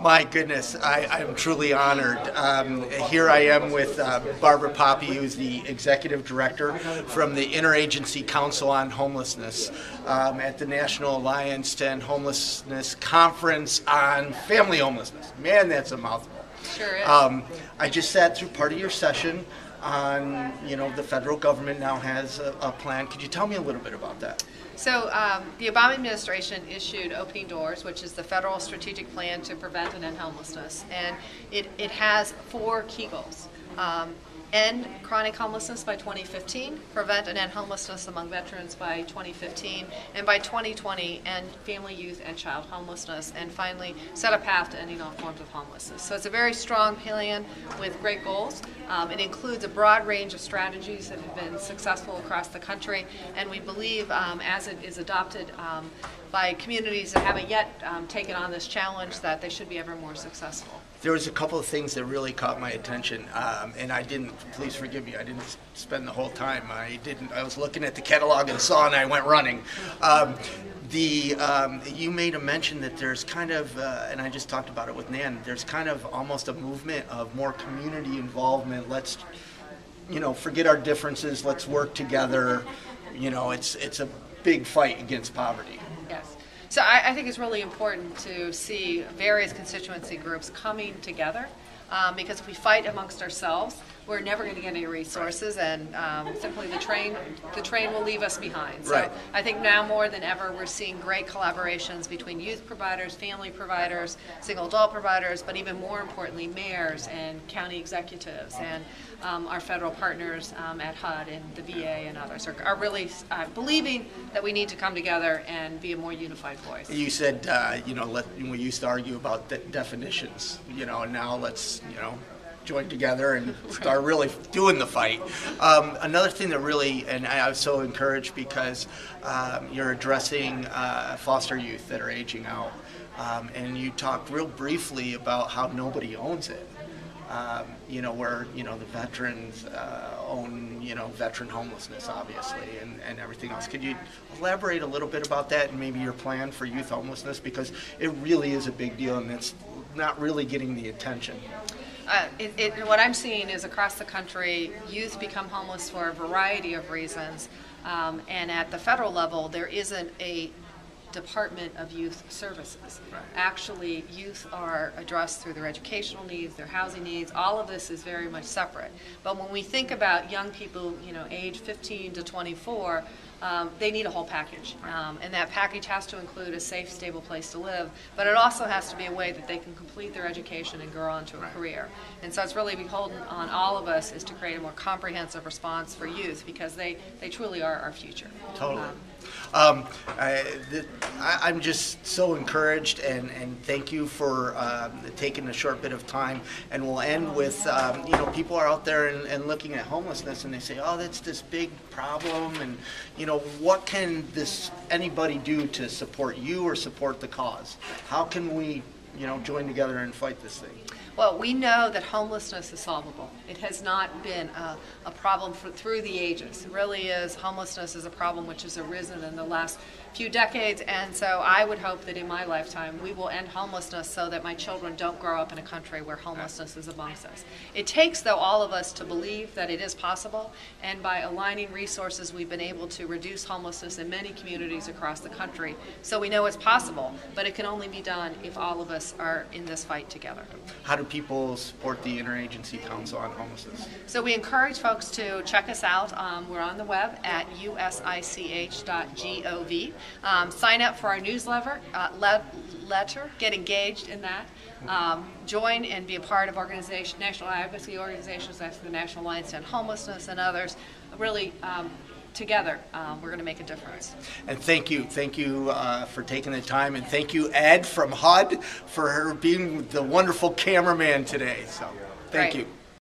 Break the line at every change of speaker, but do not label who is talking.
My goodness, I'm truly honored. Here I am with Barbara Poppe, who's the Executive Director from the Interagency Council on Homelessness at the National Alliance to End Homelessness Conference on Family Homelessness. Man, that's a mouthful.
Sure is.
I just sat through part of your session on, the federal government now has a plan. Could you tell me a little bit about that?
So the Obama administration issued Opening Doors, which is the federal strategic plan to prevent and end homelessness. And it has 4 key goals. End chronic homelessness by 2015, prevent and end homelessness among veterans by 2015, and by 2020, end family, youth, and child homelessness, and finally, set a path to ending all forms of homelessness. So it's a very strong plan with great goals. It includes a broad range of strategies that have been successful across the country, and we believe as it is adopted by communities that haven't yet taken on this challenge, that they should be ever more successful.
There was a couple of things that really caught my attention, and I didn't, please forgive me, I didn't spend the whole time. I was looking at the catalog and saw, and I went running. You made a mention that there's kind of, and I just talked about it with Nan, there's kind of almost a movement of more community involvement. Let's, forget our differences, let's work together. It's a big fight against poverty.
Yes. So I think it's really important to see various constituency groups coming together because if we fight amongst ourselves, we're never going to get any resources, and simply the train will leave us behind. So
right.
I think now more than ever we're seeing great collaborations between youth providers, family providers, single adult providers, but even more importantly, mayors and county executives and our federal partners at HUD and the VA and others are really believing that we need to come together and be a more unified voice.
You said, we used to argue about definitions, and now let's, join together and start really doing the fight. Another thing that really, and I was so encouraged because you're addressing foster youth that are aging out, and you talked real briefly about how nobody owns it. Where, the veterans own, veteran homelessness, obviously, and everything else. Could you elaborate a little bit about that and maybe your plan for youth homelessness? Because it really is a big deal and it's not really getting the attention.
What I'm seeing is across the country, youth become homeless for a variety of reasons. And at the federal level, there isn't a Department of Youth Services.
Right.
Actually, youth are addressed through their educational needs, their housing needs. All of this is very much separate. But when we think about young people, age 15 to 24, they need a whole package. And that package has to include a safe, stable place to live, but it also has to be a way that they can complete their education and grow onto a career. And so it's really beholden on all of us is to create a more comprehensive response for youth because they truly are our future.
Totally. I'm just so encouraged, and thank you for taking a short bit of time. And we'll end with, people are out there and looking at homelessness, and they say, oh, that's this big problem, and what can anybody do to support you or support the cause? How can we, join together and fight this thing?
Well, we know that homelessness is solvable. It has not been a problem through the ages. It really is, homelessness is a problem which has arisen in the last few decades, and so I would hope that in my lifetime we will end homelessness so that my children don't grow up in a country where homelessness is amongst us. It takes, though, all of us to believe that it is possible, and by aligning resources we've been able to reduce homelessness in many communities across the country. So we know it's possible, but it can only be done if all of us are in this fight together.
How do people support the Interagency Council on Homelessness?
So we encourage folks to check us out. We're on the web at usich.gov. Sign up for our newsletter, get engaged in that. Join and be a part of national advocacy organizations like the National Alliance to End Homelessness and others. Really, together, we're going to make a difference.
And thank you for taking the time, and thank you, Ed from HUD, for being the wonderful cameraman today. So, thank you.